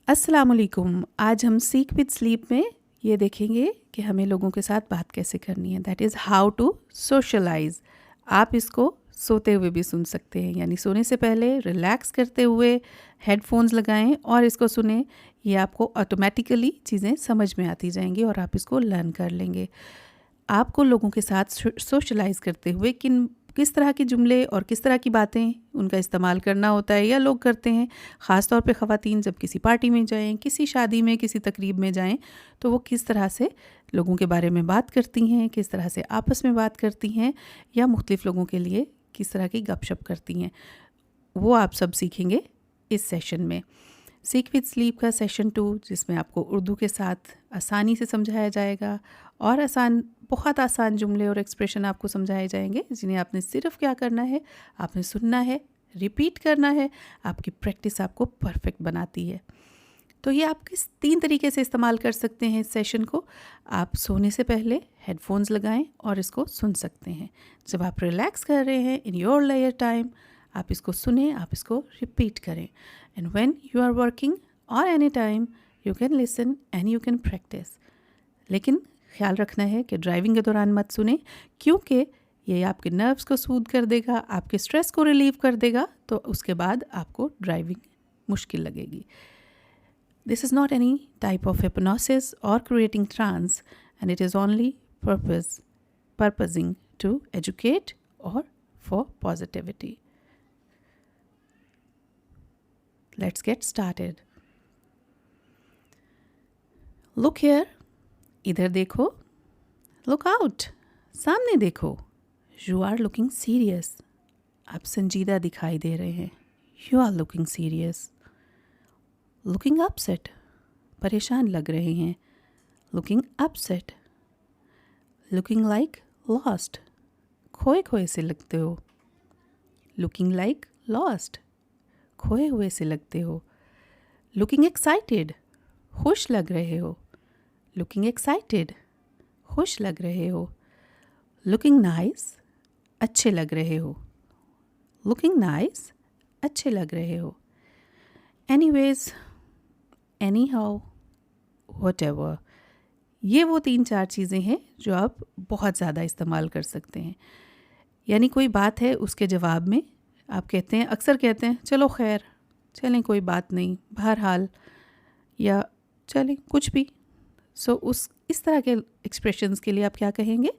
अस्सलामुअलैकुम। आज हम सीख विद स्लीप में ये देखेंगे कि हमें लोगों के साथ बात कैसे करनी है। That is how to socialise. आप इसको सोते हुए भी सुन सकते हैं, यानी सोने से पहले रिलैक्स करते हुए हेडफोन्स लगाएं और इसको सुने। ये आपको ऑटोमेटिकली चीज़ें समझ में आती जाएंगी और आप इसको लर्न कर लेंगे। आपको लोगों के साथ सोशलाइज करते हुए किस तरह के जुमले और किस तरह की बातें उनका इस्तेमाल करना होता है या लोग करते हैं। ख़ास तौर पे ख़वातीन जब किसी पार्टी में जाएं, किसी शादी में, किसी तकरीब में जाएं, तो वो किस तरह से लोगों के बारे में बात करती हैं, किस तरह से आपस में बात करती हैं या मुख्तलिफ़ लोगों के लिए किस तरह की गपशप करती हैं, वो आप सब सीखेंगे इस सेशन में। सीख विद स्लीप का सेशन 2, जिसमें आपको उर्दू के साथ आसानी से समझाया जाएगा और बहुत आसान जुमले और एक्सप्रेशन आपको समझाए जाएंगे, जिन्हें आपने सिर्फ क्या करना है, आपने सुनना है, रिपीट करना है। आपकी प्रैक्टिस आपको परफेक्ट बनाती है। तो ये आप किस 3 तरीके से इस्तेमाल कर सकते हैं इस सेशन को। आप सोने से पहले हेडफोन्स लगाएं और इसको सुन सकते हैं। जब आप रिलैक्स कर रहे हैं इन योर लेयर टाइम, आप इसको सुने, आप इसको रिपीट करें। And when you are working और any time you can listen and you can practise. लेकिन ख्याल रखना है कि ड्राइविंग के दौरान मत सुने, क्योंकि ये आपके नर्व्स को सूद कर देगा, आपके स्ट्रेस को रिलीव कर देगा, तो उसके बाद आपको ड्राइविंग मुश्किल लगेगी। This is not any type of hypnosis or creating trance, and it is only purposing to educate or for positivity. Let's get started. Look here. इधर देखो. Look out. सामने देखो. You are looking serious. आप संजीदा दिखाई दे रहे हैं. You are looking serious. Looking upset. परेशान लग रहे हैं. Looking upset. Looking like lost. खोए खोए से लगते हो. Looking like lost. खोए हुए से लगते हो. Looking excited. खुश लग रहे हो. Looking excited. खुश लग रहे हो. Looking nice. अच्छे लग रहे हो. Looking nice. अच्छे लग रहे हो. Anyways, anyhow, whatever. ये वो 3-4 चीज़ें हैं जो आप बहुत ज़्यादा इस्तेमाल कर सकते हैं। यानी कोई बात है, उसके जवाब में आप कहते हैं, अक्सर कहते हैं, चलो खैर, चलें कोई बात नहीं, बहरहाल, या चलें कुछ भी। सो इस तरह के एक्सप्रेशंस के लिए आप क्या कहेंगे?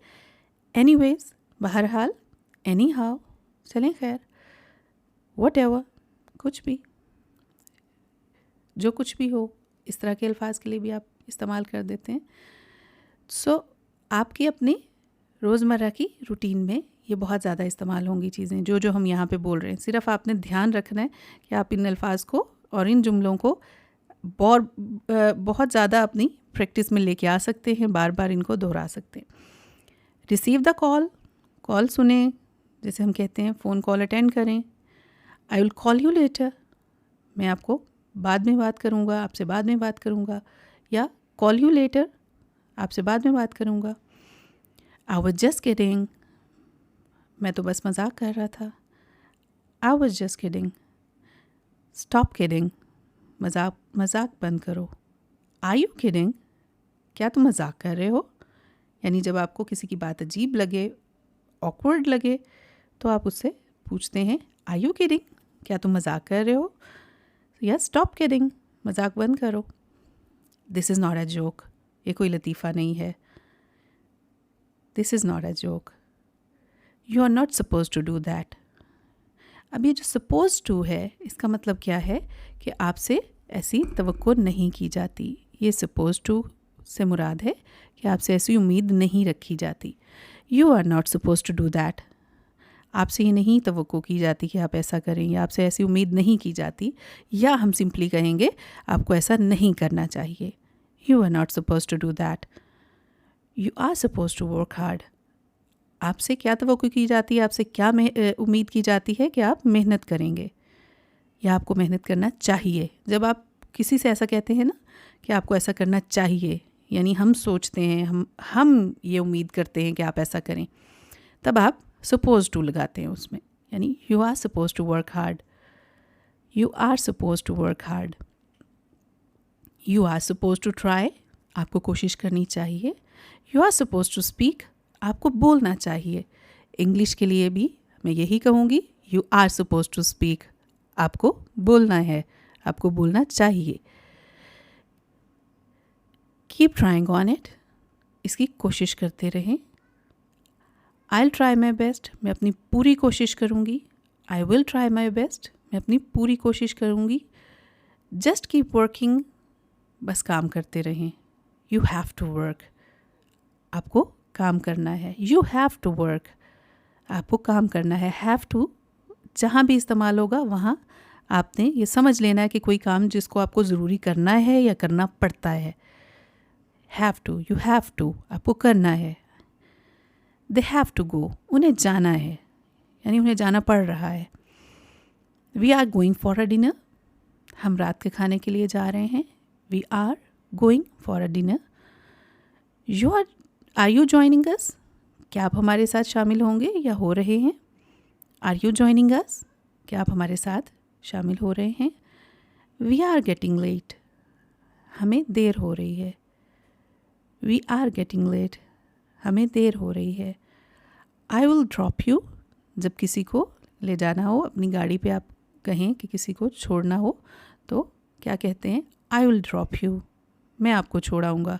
एनीवेज, बहरहाल, एनी हाउ, चलें खैर, व्हाटएवर, कुछ भी, जो कुछ भी हो, इस तरह के अल्फाज के लिए भी आप इस्तेमाल कर देते हैं। सो आपकी अपनी रोज़मर्रा की रूटीन में ये बहुत ज़्यादा इस्तेमाल होंगी चीज़ें जो हम यहाँ पे बोल रहे हैं। सिर्फ आपने ध्यान रखना है कि आप इन अल्फाज को और इन जुमलों को बहुत ज़्यादा अपनी प्रैक्टिस में लेके आ सकते हैं, बार बार इनको दोहरा सकते हैं। रिसीव द कॉल सुने, जैसे हम कहते हैं फ़ोन कॉल अटेंड करें। आई विल कॉल यू लेटर, मैं आपको बाद में बात करूँगा, आपसे बाद में बात करूँगा, या कॉल यू लेटर, आपसे बाद में बात करूँगा। आई वाज जस्ट किडिंग, मैं तो बस मजाक कर रहा था। I was just kidding, stop kidding, मजाक बंद करो। आर यू किडिंग, क्या तुम मजाक कर रहे हो? यानी जब आपको किसी की बात अजीब लगे, ऑकवर्ड लगे, तो आप उससे पूछते हैं, आर यू किडिंग, क्या तुम मजाक कर रहे हो? या स्टॉप किडिंग, मजाक बंद करो। This is not a joke, ये कोई लतीफ़ा नहीं है। This is not a joke, you are not suppose to do that. अब ये जो सपोज टू है, इसका मतलब क्या है कि आपसे ऐसी तवक्को नहीं की जाती। ये सपोज टू से मुराद है कि आपसे ऐसी उम्मीद नहीं रखी जाती। You are not suppose to do that, आपसे ये नहीं तवक्को की जाती कि आप ऐसा करें, या आपसे ऐसी उम्मीद नहीं की जाती, या हम सिंपली कहेंगे आपको ऐसा नहीं करना चाहिए। You are not suppose to do that, you are suppose to work hard. आपसे क्या तवक्को की जाती है, आपसे क्या उम्मीद की जाती है कि आप मेहनत करेंगे, या आपको मेहनत करना चाहिए। जब आप किसी से ऐसा कहते हैं ना कि आपको ऐसा करना चाहिए, यानी हम सोचते हैं, हम ये उम्मीद करते हैं कि आप ऐसा करें, तब आप सपोज टू लगाते हैं उसमें। यानी you are suppose to work hard, you are suppose to work hard. You are suppose to try, आपको कोशिश करनी चाहिए. You are suppose to speak, आपको बोलना चाहिए. इंग्लिश के लिए भी मैं यही कहूँगी, you are suppose to speak, आपको बोलना है, आपको बोलना चाहिए. कीप ट्राइंग ऑन इट, इसकी कोशिश करते रहें. आई विल ट्राई माई बेस्ट, मैं अपनी पूरी कोशिश करूँगी. I will try my best, मैं अपनी पूरी कोशिश करूँगी. जस्ट कीप वर्किंग, बस काम करते रहें. यू हैव टू वर्क, आपको काम करना है. यू हैव टू वर्क, आपको काम करना है. हैव टू जहाँ भी इस्तेमाल होगा वहाँ आपने ये समझ लेना है कि कोई काम जिसको आपको ज़रूरी करना है या करना पड़ता है. Have to, you have to, आपको करना है. दे हैव टू गो, उन्हें जाना है, यानी उन्हें जाना पड़ रहा है. We are going for a dinner, हम रात के खाने के लिए जा रहे हैं. We are going for a dinner. Are you joining us, क्या आप हमारे साथ शामिल होंगे या हो रहे हैं. आर यू जॉइनिंग अस, क्या आप हमारे साथ शामिल हो रहे हैं. वी आर गेटिंग लेट, हमें देर हो रही है. वी आर गेटिंग लेट, हमें देर हो रही है. आई विल ड्रॉप यू, जब किसी को ले जाना हो, अपनी गाड़ी पे आप कहें कि किसी को छोड़ना हो तो क्या कहते हैं, आई विल ड्रॉप यू, मैं आपको छोड़ाऊँगा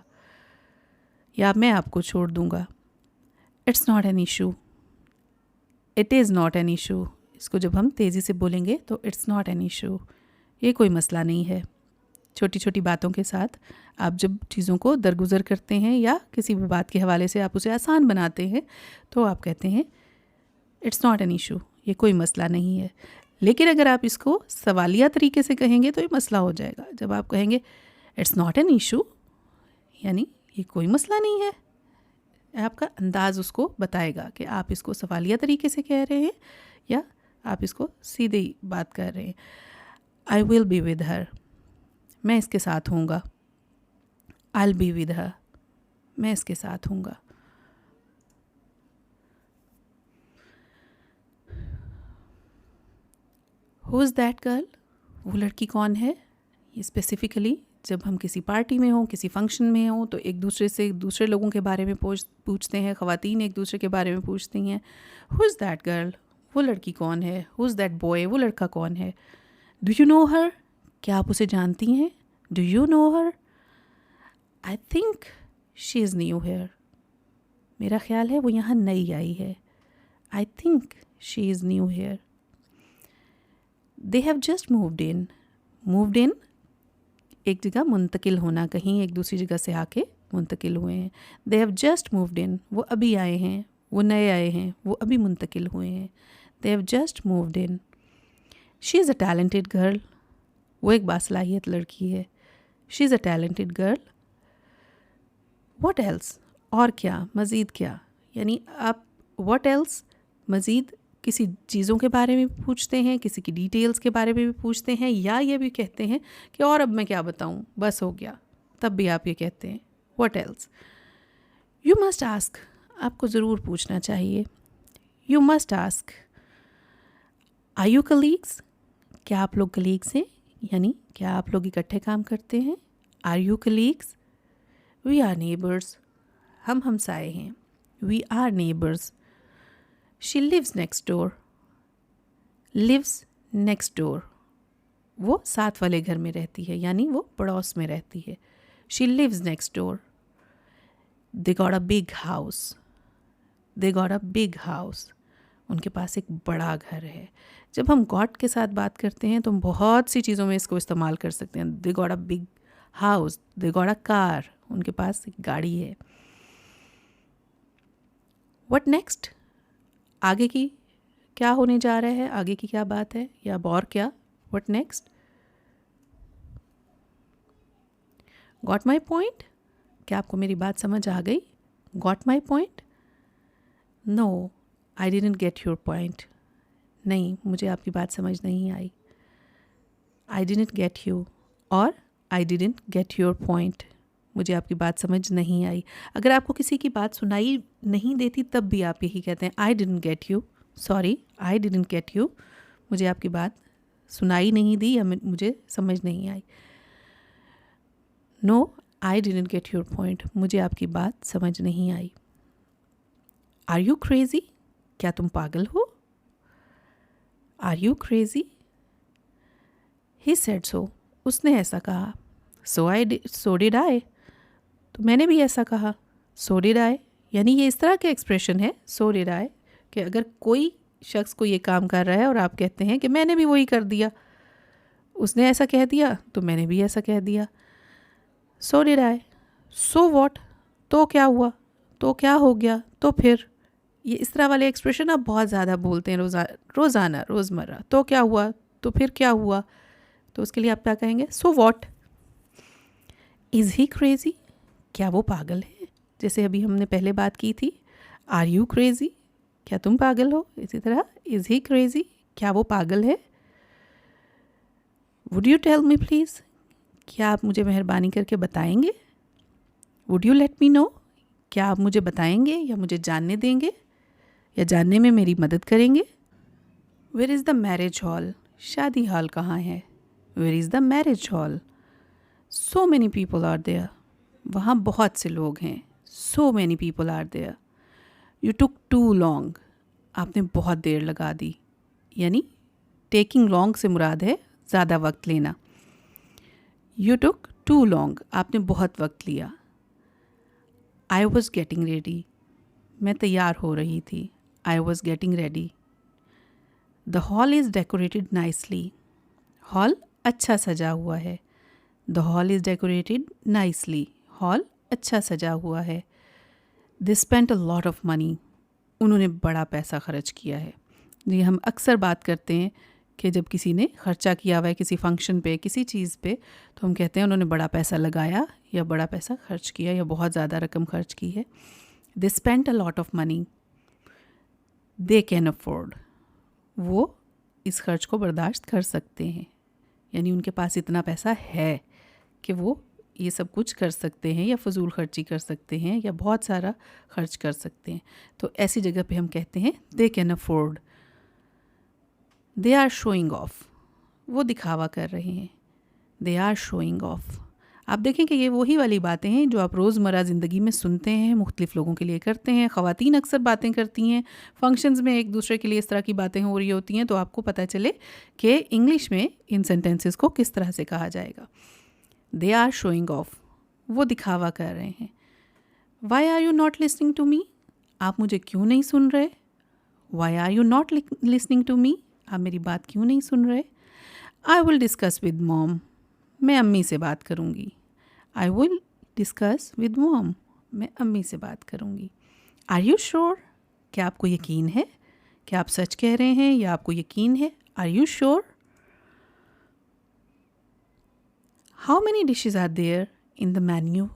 या मैं आपको छोड़ दूँगा. It's not an issue, it is not an issue, इसको जब हम तेज़ी से बोलेंगे तो इट्स नॉट एन इशू, ये कोई मसला नहीं है. छोटी छोटी बातों के साथ आप जब चीज़ों को दरगुजर करते हैं या किसी भी बात के हवाले से आप उसे आसान बनाते हैं तो आप कहते हैं इट्स नॉट एन इशू, ये कोई मसला नहीं है. लेकिन अगर आप इसको सवालिया तरीके से कहेंगे तो ये मसला हो जाएगा. जब आप कहेंगे इट्स नॉट एन इशू, यानी ये कोई मसला नहीं है, आपका अंदाज़ उसको बताएगा कि आप इसको सवालिया तरीके से कह रहे हैं या आप इसको सीधे ही बात कर रहे हैं. I will be with her, मैं इसके साथ हूँगा. I will be with her, मैं इसके साथ हूँगा. हु इज़ दैट गर्ल, वो लड़की कौन है. ये स्पेसिफ़िकली जब हम किसी पार्टी में हों, किसी फंक्शन में हों तो एक दूसरे से दूसरे लोगों के बारे में पूछते हैं. ख़वातीन एक दूसरे के बारे में पूछती हैं. हु इज़ दैट गर्ल, वो लड़की कौन है. हु इज़ दैट बॉय, वो लड़का कौन है. डू यू नो हर, क्या आप उसे जानती हैं. Do you know her. I think she is new here, मेरा ख्याल है वो यहाँ नई आई है. I think she is new here. They have just moved in, moved in एक जगह मुंतकिल होना, कहीं एक दूसरी जगह से आके मुंतकिल हुए हैं. They have just moved in, वो अभी आए हैं, वो नए आए हैं, वो अभी मुंतकिल हुए हैं. They have just moved in. She is a talented girl, वो एक बासलाहियत लड़की है. She is a talented girl. What else, और क्या, मज़ीद क्या, यानी आप व्हाट एल्स मज़ीद किसी चीज़ों के बारे में भी पूछते हैं, किसी की डिटेल्स के बारे में भी पूछते हैं, या ये भी कहते हैं कि और अब मैं क्या बताऊँ, बस हो गया, तब भी आप ये कहते हैं what else. You must ask, आपको ज़रूर पूछना चाहिए. You must ask. Are you colleagues, क्या आप लोग कलीग्स हैं, यानी क्या आप लोग इकट्ठे काम करते हैं. Are you colleagues. We are neighbours, हम हमसाए हैं. We are neighbours. She lives next door. Lives next door, वो साथ वाले घर में रहती है, यानी वो पड़ोस में रहती है. She lives next door. They got a big house. They got a big house, उनके पास एक बड़ा घर है. जब हम गॉट के साथ बात करते हैं तो हम बहुत सी चीज़ों में इसको इस्तेमाल कर सकते हैं. दे got a big house, they got a car, उनके पास एक गाड़ी है. व्हाट नेक्स्ट, आगे की क्या होने जा रहा है, आगे की क्या बात है, या और क्या. What next. Got my point, क्या आपको मेरी बात समझ आ गई. Got my point. No, I didn't get your point. नहीं, मुझे आपकी बात समझ नहीं आई. आई डिडंट गेट यू और I didn't get your point, मुझे आपकी बात समझ नहीं आई. अगर आपको किसी की बात सुनाई नहीं देती तब भी आप यही कहते हैं आई didn't get you. Sorry, I didn't get you, मुझे आपकी बात सुनाई नहीं दी या मुझे समझ नहीं आई. No, I didn't get your point, मुझे आपकी बात समझ नहीं आई. आर यू क्रेजी, क्या तुम पागल हो? Are you crazy? He said so, उसने ऐसा कहा. सो डिड आई, तो मैंने भी ऐसा कहा. सो डिड आई, यानी ये इस तरह के एक्सप्रेशन है सो डिड आई, कि अगर कोई शख्स को ये काम कर रहा है और आप कहते हैं कि मैंने भी वही कर दिया, उसने ऐसा कह दिया तो मैंने भी ऐसा कह दिया. So did I, so what, तो क्या हुआ, तो क्या हो गया, तो फिर. ये इस तरह वाले एक्सप्रेशन आप बहुत ज़्यादा बोलते हैं रोज़ाना रोज़मर्रा. तो क्या हुआ, तो फिर क्या हुआ, तो उसके लिए आप क्या कहेंगे? So what. Is he crazy, क्या वो पागल है? जैसे अभी हमने पहले बात की थी, आर यू क्रेज़ी, क्या तुम पागल हो? इसी तरह इज़ ही क्रेज़ी, क्या वो पागल है? Would you tell me please, क्या आप मुझे मेहरबानी करके बताएंगे? Would you let me know, क्या आप मुझे बताएंगे या मुझे जानने देंगे या जानने में मेरी मदद करेंगे? Where is the marriage hall, शादी हॉल कहाँ है? Where is the marriage hall, so many people are there, वहाँ बहुत से लोग हैं. So many people are there. You took too long, आपने बहुत देर लगा दी. यानी टेकिंग लॉन्ग से मुराद है ज़्यादा वक्त लेना. यू टुक टू लॉन्ग, आपने बहुत वक्त लिया. आई वॉज गेटिंग रेडी, मैं तैयार हो रही थी. I was getting ready. The hall is decorated nicely, hall अच्छा सजा हुआ है. The hall is decorated nicely, hall अच्छा सजा हुआ है. They spent a lot of money, उन्होंने बड़ा पैसा खर्च किया है. ये हम अक्सर बात करते हैं कि जब किसी ने खर्चा किया हुआ है किसी फंक्शन पे, किसी चीज़ पे, तो हम कहते हैं उन्होंने बड़ा पैसा लगाया या बड़ा पैसा खर्च किया या बहुत ज़्यादा रकम खर्च की है. They spent a lot of money, they can afford, वो इस खर्च को बर्दाश्त कर सकते हैं. यानी उनके पास इतना पैसा है कि वो ये सब कुछ कर सकते हैं या फजूल खर्ची कर सकते हैं या बहुत सारा खर्च कर सकते हैं. तो ऐसी जगह पे हम कहते हैं they can afford. They are showing off, वो दिखावा कर रहे हैं. They are showing off. आप देखें कि ये वही वाली बातें हैं जो आप रोज़मर्रा ज़िंदगी में सुनते हैं, मुख्तलिफ़ लोगों के लिए करते हैं. ख़वातीन अक्सर बातें करती हैं, फंक्शंस में एक दूसरे के लिए इस तरह की बातें हो रही होती हैं, तो आपको पता चले कि इंग्लिश में इन सेंटेंसेस को किस तरह से कहा जाएगा. दे आर शोइंग ऑफ, वो दिखावा कर रहे हैं. Why are you not listening to me, आप मुझे क्यों नहीं सुन रहे? Why are you not listening to me, आप मेरी बात क्यों नहीं सुन रहे? I will discuss with mom, मैं अम्मी से बात करूँगी. I will discuss with mom, मैं अम्मी से बात करूँगी. आर यू श्योर, क्या आपको यकीन है? क्या आप सच कह रहे हैं या आपको यकीन है? Are you sure? How many dishes are there in the menu,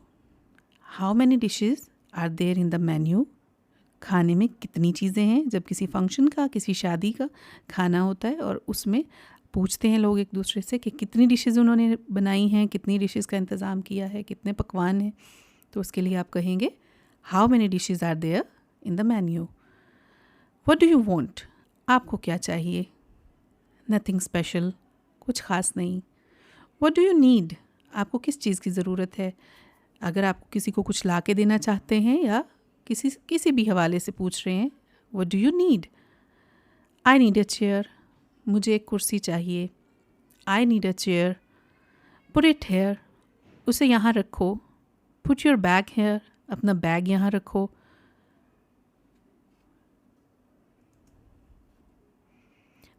how many dishes are there in the menu, खाने में कितनी चीज़ें हैं. जब किसी फंक्शन का, किसी शादी का खाना होता है और उसमें पूछते हैं लोग एक दूसरे से कि कितनी डिशेज़ उन्होंने बनाई हैं, कितनी डिशेज़ का इंतज़ाम किया है, कितने पकवान हैं, तो उसके लिए आप कहेंगे how many dishes are there in the menu. What do you want, आपको क्या चाहिए? नथिंग स्पेशल, कुछ ख़ास नहीं. व्हाट डू यू नीड, आपको किस चीज़ की ज़रूरत है? अगर आप किसी को कुछ ला के देना चाहते हैं या किसी भी हवाले से पूछ रहे हैं, what do you need? I need a chair, मुझे एक कुर्सी चाहिए. I need a chair. Put it here, उसे यहाँ रखो. पुट योर बैग हेयर, अपना बैग यहाँ रखो.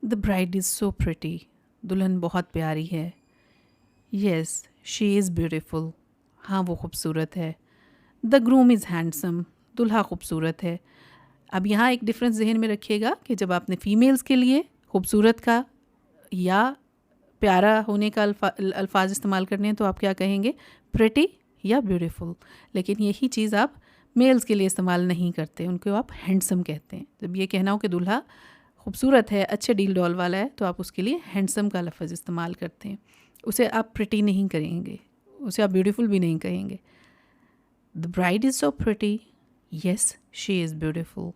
The bride is so pretty, दुल्हन बहुत प्यारी है. येस शी इज़ ब्यूटिफुल, हाँ वो खूबसूरत है. द ग्रूम इज़ हैंडसम, दुल्हा खूबसूरत है. अब यहाँ एक डिफरेंस जहन में रखिएगा कि जब आपने फ़ीमेल्स के लिए खूबसूरत का या प्यारा होने का अल्फाज इस्तेमाल करने हैं तो आप क्या कहेंगे? प्रिटी या ब्यूटीफुल. लेकिन यही चीज़ आप मेल्स के लिए इस्तेमाल नहीं करते, उनको आप हैंडसम कहते हैं. जब ये कहना हो कि दूल्हा खूबसूरत है, अच्छे डील डॉल वाला है, तो आप उसके लिए हैंडसम का लफ्ज़ इस्तेमाल करते हैं. उसे आप प्रिटी नहीं करेंगे, उसे आप ब्यूटीफुल भी नहीं कहेंगे. The bride is so pretty, yes she is beautiful.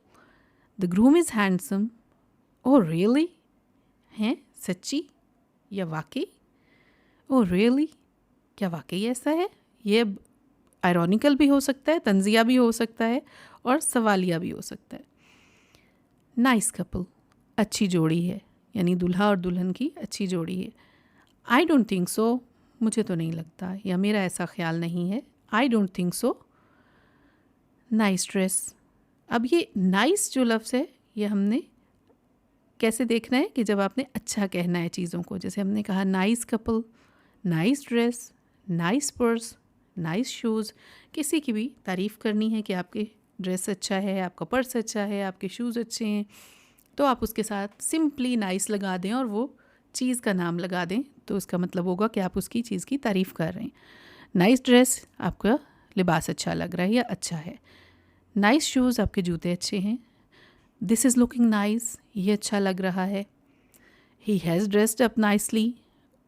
The groom is handsome, oh really, हैं सच्ची या वाकई? ओह रियली, क्या वाकई ऐसा है ये आयरॉनिकल भी हो सकता है, तंजिया भी हो सकता है और सवालिया भी हो सकता है। नाइस कपल, अच्छी जोड़ी है, यानी दुल्हा और दुल्हन की अच्छी जोड़ी है। आई डोंट थिंक सो, मुझे तो नहीं लगता, या मेरा ऐसा ख्याल नहीं है। I don't think so. Nice dress, अब ये नाइस जो लफ्ज़ है ये हमने कैसे देखना है कि जब आपने अच्छा कहना है चीज़ों को, जैसे हमने कहा nice couple, nice dress, nice purse, nice shoes. किसी की भी तारीफ़ करनी है कि आपके ड्रेस अच्छा है, आपका पर्स अच्छा है, आपके शूज़ अच्छे हैं, तो आप उसके साथ सिंपली नाइस लगा दें और वो चीज़ का नाम लगा दें, तो उसका मतलब होगा कि आप उसकी चीज़ की तारीफ़ कर रहे हैं। नाइस ड्रेस, आपका लिबास अच्छा लग रहा है या अच्छा है। नाइस शूज़, आपके जूते अच्छे हैं। दिस इज़ लुकिंग नाइस, ये अच्छा लग रहा है। He has dressed up nicely,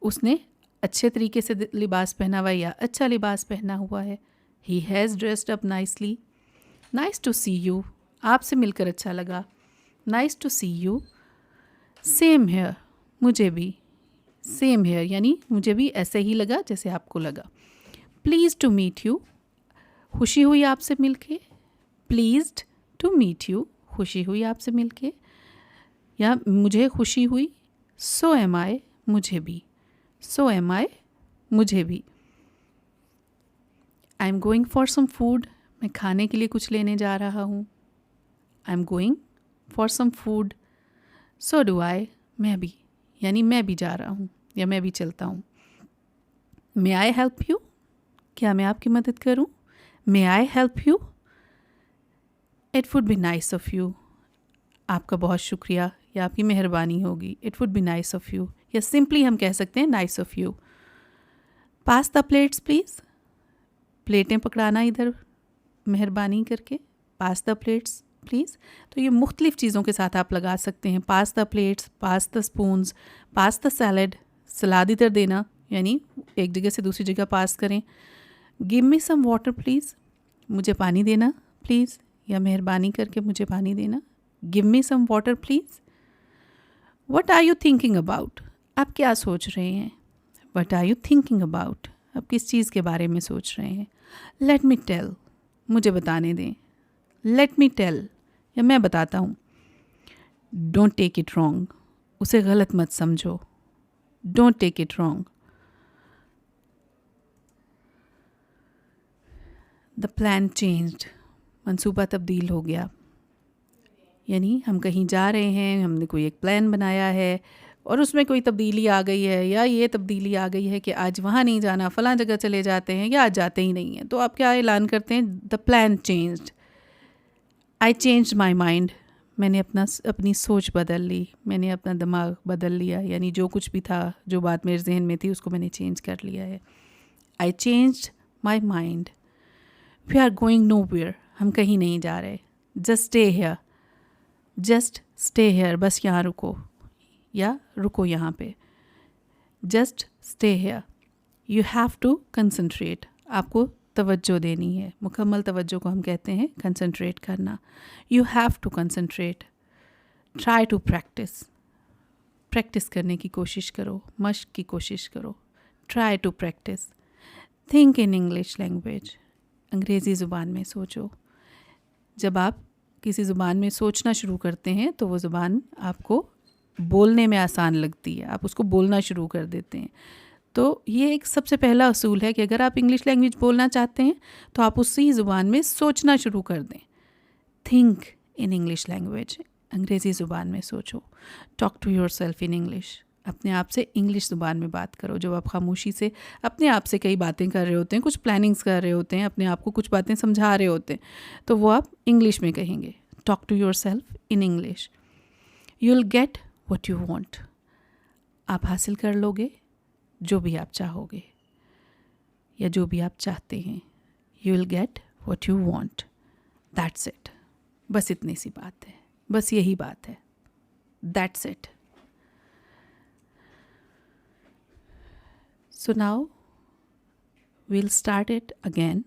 उसने अच्छे तरीके से लिबास पहना हुआ है या अच्छा लिबास पहना हुआ है। He has dressed up nicely. Nice to see you, आपसे मिलकर अच्छा लगा। Nice to see you. Same here, मुझे भी। सेम हेयर यानी मुझे भी ऐसे ही लगा जैसे आपको लगा। प्लीज़ टू मीट यू, खुशी हुई आपसे मिलके। प्लीज़्ड टू मीट यू, खुशी हुई आपसे मिलके, या मुझे खुशी हुई। सो एम आई, मुझे भी। सो एम आई, मुझे भी। I am going for some food, मैं खाने के लिए कुछ लेने जा रहा हूँ। I am going for some food. So do I, मैं भी, यानी मैं भी जा रहा हूँ या मैं भी चलता हूँ। मे आई हेल्प यू, क्या मैं आपकी मदद करूँ। May I help you. It would be nice of you, आपका बहुत शुक्रिया या आपकी मेहरबानी होगी। It would be nice of you, या सिंपली हम कह सकते हैं nice of you. Pass the plates please, प्लेटें पकड़ाना इधर मेहरबानी करके। पास द प्लेट्स प्लीज़, तो ये मुख्तलिफ़ चीज़ों के साथ आप लगा सकते हैं। Pass the plates, pass the spoons, pass the salad, सलाद इधर देना, यानी एक जगह से दूसरी जगह पास करें। Give me some water please, मुझे पानी देना प्लीज़, या मेहरबानी करके मुझे पानी देना। Give me some water please. What are you thinking about, आप क्या सोच रहे हैं। What are you thinking about, आप किस चीज़ के बारे में सोच रहे हैं। लेट मी टेल, मुझे बताने दें। लेट मी टेल, या मैं बताता हूँ। डोंट टेक इट रॉन्ग, उसे गलत मत समझो। Don't take it wrong. The plan changed, मंसूबा तब्दील हो गया, यानी हम कहीं जा रहे हैं, हमने कोई एक प्लान बनाया है और उसमें कोई तब्दीली आ गई है, या ये तब्दीली आ गई है कि आज वहाँ नहीं जाना, फ़लाँ जगह चले जाते हैं, या आज जाते ही नहीं हैं, तो आप क्या ऐलान करते हैं। The plan changed. I changed my mind, मैंने अपनी सोच बदल ली, मैंने अपना दिमाग बदल लिया, यानी जो कुछ भी था, जो बात मेरे जहन में थी, उसको मैंने चेंज कर लिया है। I changed my mind. We are going nowhere, हम कहीं नहीं जा रहे। Just stay here, just stay here, बस यहाँ रुको, या रुको यहाँ पे। Just stay here. You have to concentrate, आपको तवज्जो देनी है। मुकम्मल तवज्जो को हम कहते हैं कंसंट्रेट करना। You have to concentrate. Try to practise, practise करने की कोशिश करो, मश्क की कोशिश करो। Try to practise. Think in English language, अंग्रेज़ी ज़ुबान में सोचो। जब आप किसी ज़ुबान में सोचना शुरू करते हैं तो वो ज़ुबान आपको बोलने में आसान लगती है, आप उसको बोलना शुरू कर देते हैं। तो ये एक सबसे पहला असूल है कि अगर आप इंग्लिश लैंग्वेज बोलना चाहते हैं तो आप उसी ज़ुबान में सोचना शुरू कर दें। थिंक इन इंग्लिश लैंग्वेज, अंग्रेज़ी ज़ुबान में सोचो। Talk to yourself in English, अपने आप से इंग्लिश ज़ुबान में बात करो। जब आप खामोशी से अपने आप से कई बातें कर रहे होते हैं, कुछ प्लानिंग्स कर रहे होते हैं, अपने आप को कुछ बातें समझा रहे होते हैं, तो वो आप इंग्लिश में कहेंगे। Talk to yourself in English. You will get what you want, आप हासिल कर लोगे जो भी आप चाहोगे या जो भी आप चाहते हैं। You will get what you want, that's it. बस इतनी सी बात है, बस यही बात है, that's it. So now we'll start it again.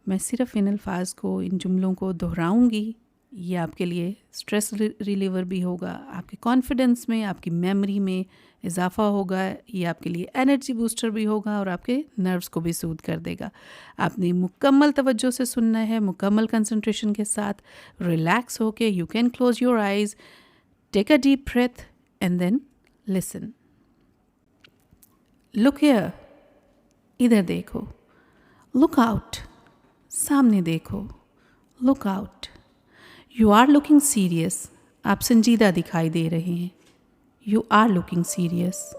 मैं सिर्फ इन अल्फाज को, इन जुमलों को दोहराऊंगी ये आपके लिए स्ट्रेस रिलीवर भी होगा, आपके कॉन्फिडेंस में, आपकी मेमोरी में इजाफा होगा, ये आपके लिए एनर्जी बूस्टर भी होगा और आपके नर्व्स को भी सूद कर देगा। आपने मुकम्मल तवज्जो से सुनना है, मुकम्मल कंसंट्रेशन के साथ, रिलैक्स होके। You can close your eyes, take a deep breath and then listen. Look here, इधर देखो। लुक आउट, सामने देखो। Look out, you are looking serious, आप संजीदा दिखाई दे रहे हैं। You are looking serious.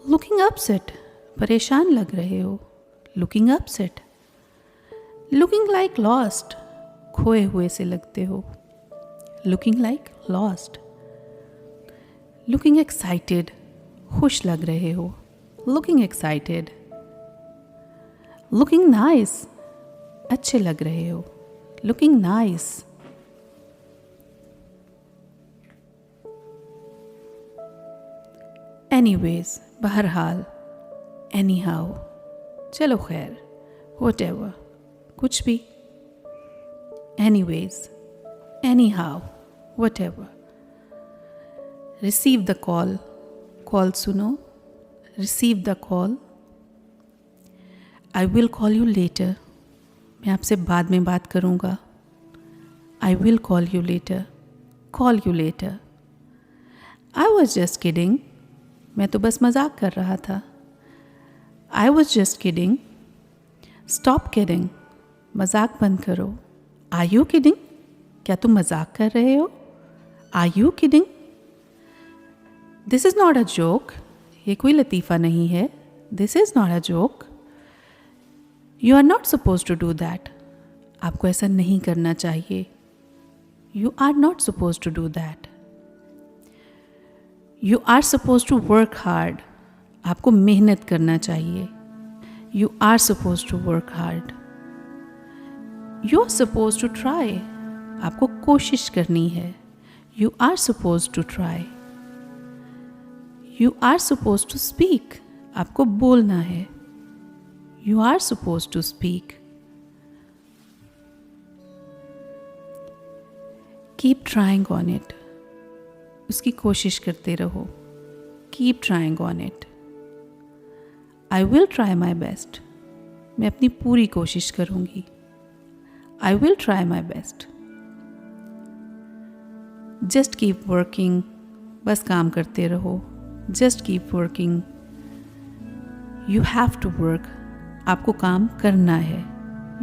Looking upset, परेशान लग रहे हो। Looking upset. Looking like lost, खोए हुए से लगते हो। Looking like lost. Looking excited, खुश लग रहे हो। Looking excited. लुकिंग नाइस, अच्छे लग रहे हो। Looking nice. एनीवेज, बहरहाल, एनी हाउ, चलो खैर, वट एवर, कुछ भी। Anyways, anyhow, whatever. Receive the call, call सुनो। Receive the call. I will call you later, मैं आपसे बाद में बात करूँगा। I will call you later, call you later. I was just kidding, मैं तो बस मजाक कर रहा था। I was just kidding, stop kidding, मजाक बंद करो। आर यू किडिंग, क्या तुम मजाक कर रहे हो? Are you kidding? This is not a joke, ये कोई लतीफ़ा नहीं है। This is not a joke. You are not suppose to do that, आपको ऐसा नहीं करना चाहिए। You are not suppose to do that. You are suppose to work hard, आपको मेहनत करना चाहिए। You are suppose to work hard. You are suppose to try, आपको कोशिश करनी है। You are suppose to try. You are suppose to speak, आपको बोलना है। You are suppose to speak. Keep trying on it, उसकी कोशिश करते रहो। Keep trying on it. I will try my best, मैं अपनी पूरी कोशिश करूँगी। I will try my best. Just keep working, बस काम करते रहो। Just keep working. You have to work, आपको काम करना है।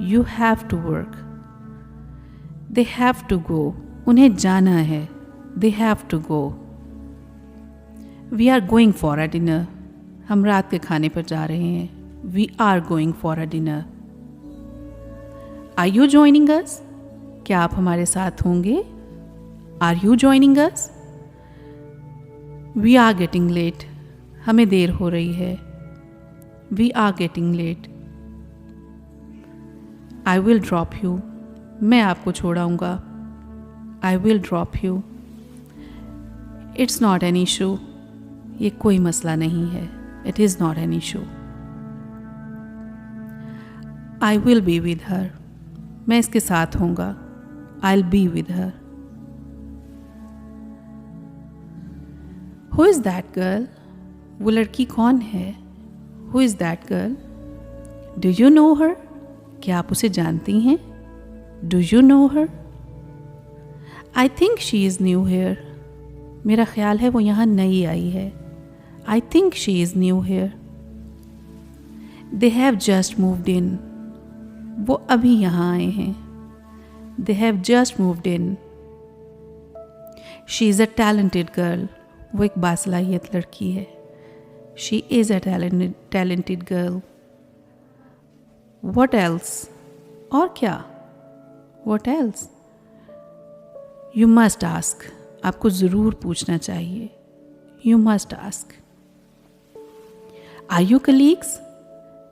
You have to work. They have to go, उन्हें जाना है। They have to go. We are going for a dinner, हम रात के खाने पर जा रहे हैं। We are going for a dinner. Are you joining us? क्या आप हमारे साथ होंगे? Are you joining us? We are getting late, हमें देर हो रही है। We are getting late. I will drop you, मैं आपको छोड़ाऊंगा। I will drop you. It's not an issue, ये कोई मसला नहीं है। It is not an issue. I will be with her, मैं इसके साथ होऊंगा। I will be with her. Who is that girl, वो लड़की कौन है? Who is that girl? Do you know her, क्या आप उसे जानती हैं? Do you know her? I think she is new here, मेरा ख्याल है वो यहाँ नई आई है। I think she is new here. They have just moved in, वो अभी यहाँ आए हैं। They have just moved in. She is a talented girl, वो एक बासलाहियत लड़की है। She is a talented girl. What else, और क्या? What else? You must ask, आपको ज़रूर पूछना चाहिए। You must ask. Are you colleagues,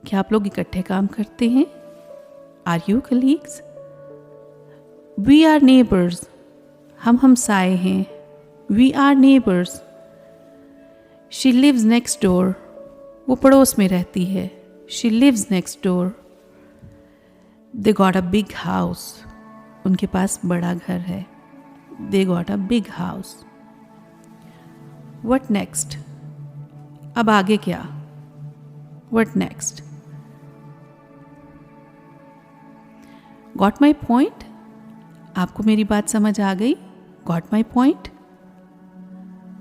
क्या आप लोग इकट्ठे काम करते हैं? Are you colleagues? We are neighbours, हम हमसाए हैं। We are neighbours. She lives next door, वो पड़ोस में रहती है। She lives next door. They got a big house, उनके पास बड़ा घर है. They got a big house. What next? अब आगे क्या? What next? Got my point? आपको मेरी बात समझ आ गई? Got my point?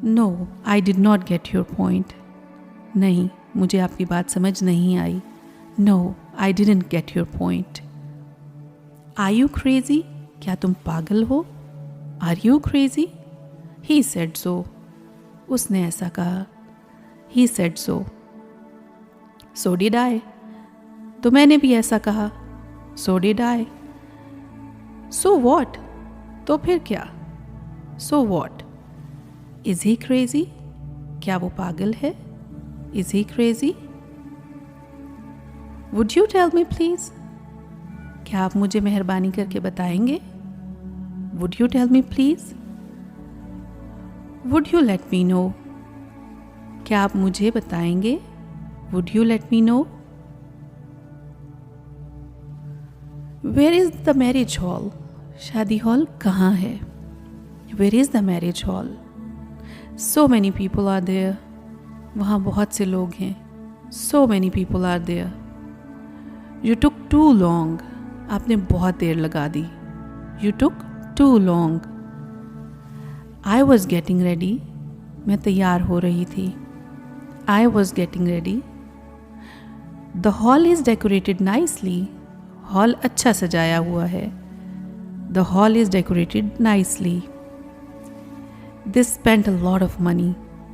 No, I did not get your point. नहीं, मुझे आपकी बात समझ नहीं आई. No, I didn't get your point. Are you crazy? क्या तुम पागल हो? Are you crazy? He said so. उसने ऐसा कहा. He said so. So did I. तो मैंने भी ऐसा कहा. So did I. So what? तो फिर क्या? So what? Is he crazy? क्या वो पागल है? Is he crazy? Would you tell me please? क्या आप मुझे मेहरबानी करके बताएंगे? Would you tell me please? Would you let me know? क्या आप मुझे बताएंगे? Would you let me know? Where is the marriage hall? शादी हॉल कहाँ है? Where is the marriage hall? So many people are there. वहाँ बहुत से लोग हैं. So many people are there. You took too long. आपने बहुत देर लगा दी. You took too long. I was getting ready. मैं तैयार हो रही थी. I was getting ready. The hall is decorated nicely. Hall अच्छा सजाया हुआ है. The hall is decorated nicely. They spent a lot of money.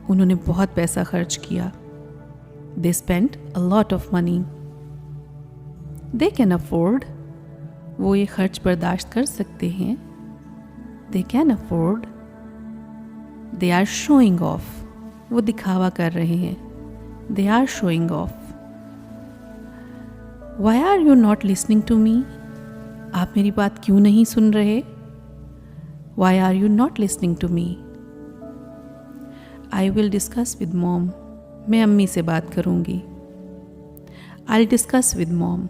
उन्होंने बहुत पैसा खर्च किया. They spent a lot of money. They can afford. वो ये खर्च बर्दाश्त कर सकते हैं. They can afford. They are showing off. वो दिखावा कर रहे हैं. They are showing off. Why are you not listening to me? आप मेरी बात क्यों नहीं सुन रहे? Why are you not listening to me? I will discuss with mom. मैं अम्मी से बात करूँगी. I'll discuss with mom.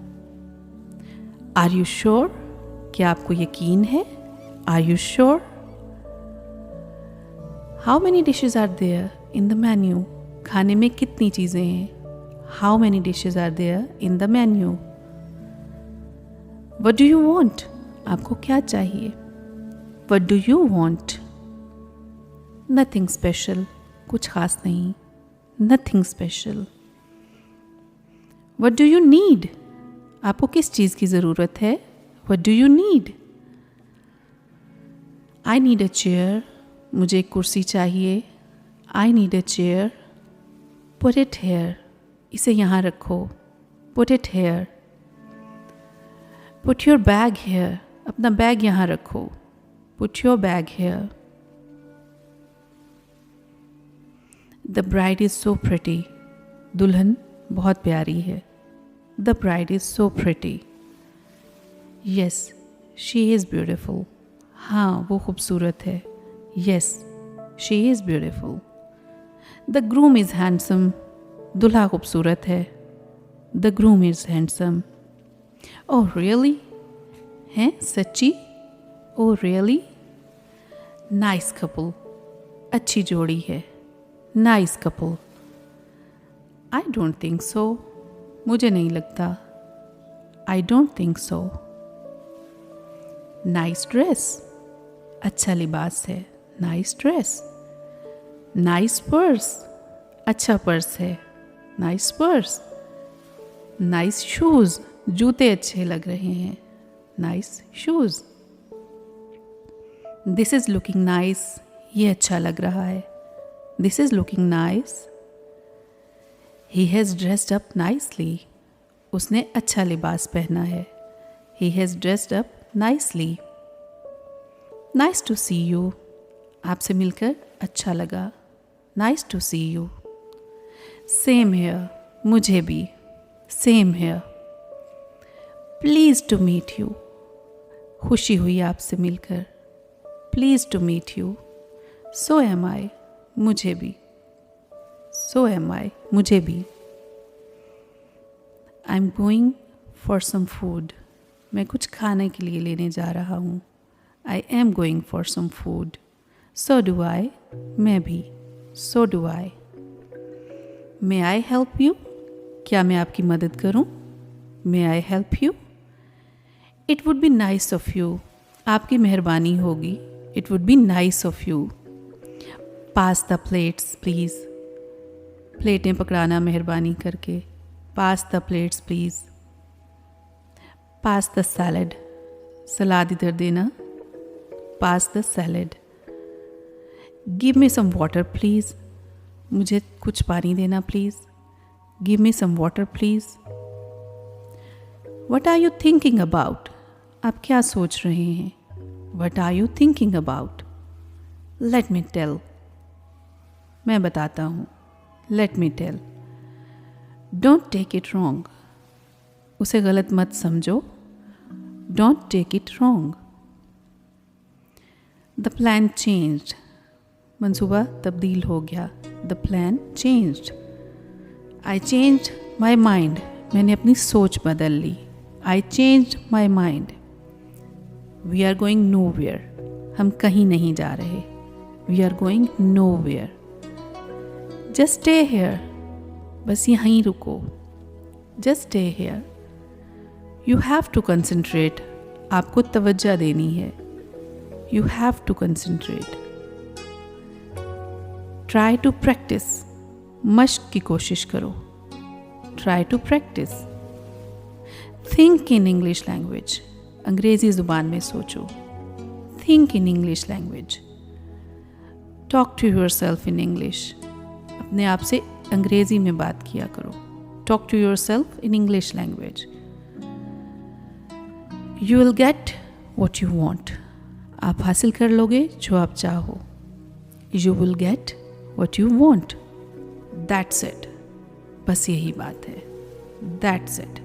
Are you sure? क्या आपको यकीन है? Are you sure? How many dishes are there in the menu? खाने में कितनी चीज़ें हैं? How many dishes are there in the menu? What do you want? आपको क्या चाहिए? What do you want? Nothing special. कुछ खास नहीं. Nothing special. What do you need? आपको किस चीज़ की ज़रूरत है? What do you need? I need a chair. मुझे एक कुर्सी चाहिए. I need a chair. Put it here. इसे यहाँ रखो. Put it here. Put your bag here. अपना बैग यहाँ रखो. Put your bag here. The bride is so pretty. दुल्हन बहुत प्यारी है. The bride is so pretty. Yes, she is beautiful. हाँ, वो खूबसूरत है. Yes, she is beautiful. The groom is handsome. दूल्हा खूबसूरत है. The groom is handsome. Oh, really? हैं सच्ची? Oh, really? Nice couple. अच्छी जोड़ी है. Nice couple. I don't think so. मुझे नहीं लगता. I don't think so. Nice dress. अच्छा लिबास है. Nice dress. Nice purse. अच्छा पर्स है. Nice purse. Nice shoes. जूते अच्छे लग रहे हैं. Nice shoes. This is looking nice. ये अच्छा लग रहा है. This is looking nice. He has dressed up nicely. उसने अच्छा लिबास पहना है. He has dressed up nicely. Nice to see you. आपसे मिलकर अच्छा लगा. Nice to see you. Same here. मुझे भी. Same here. Pleased to meet you. खुशी हुई आपसे मिलकर. Pleased to meet you. So am I. मुझे भी. So am I. मुझे भी. I'm going for some food. मैं कुछ खाने के लिए लेने जा रहा हूँ. I am going for some food. So do I. मैं भी. So do I. May I help you? क्या मैं आपकी मदद करूं? May I help you? It would be nice of you. आपकी मेहरबानी होगी. It would be nice of you. Pass the plates, please. प्लेटें पकड़ाना मेहरबानी करके. Pass the plates, please. Pass the salad. सलाद इधर देना. Pass the salad. Give me some water, please. मुझे कुछ पानी देना please. Give me some water, please. What are you thinking about? आप क्या सोच रहे हैं? What are you thinking about? Let me tell. मैं बताता हूँ. Let me tell. Don't take it wrong. उसे गलत मत समझो. Don't take it wrong. The plan changed. मंसूबा तब्दील हो गया. The plan changed. I changed my mind. मैंने अपनी सोच बदल ली. I changed my mind. We are going nowhere. हम कहीं नहीं जा रहे. We are going nowhere. Just stay here. बस यहीं रुको. Just stay here. You have to concentrate. आपको तवज्जो देनी है. You have to concentrate. Try to practice. मश्क की कोशिश करो. Try to practice. Think in English language. अंग्रेज़ी ज़ुबान में सोचो. Think in English language. Talk to yourself in English. अपने आप से अंग्रेज़ी में बात किया करो. Talk to yourself in English language. You will get what you want. आप हासिल कर लोगे जो आप चाहो. You will get what you want. That's it. बस यही बात है. That's it.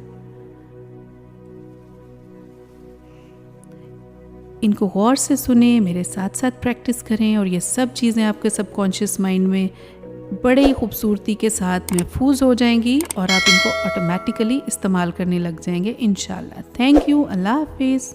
इनको गौर से सुने, मेरे साथ साथ प्रैक्टिस करें और ये सब चीज़ें आपके सबकॉन्शियस माइंड में बड़े ही खूबसूरती के साथ महफूज हो जाएंगी और आप इनको ऑटोमेटिकली इस्तेमाल करने लग जाएंगे इंशाल्लाह. Thank you. अल्लाह हाफिज़.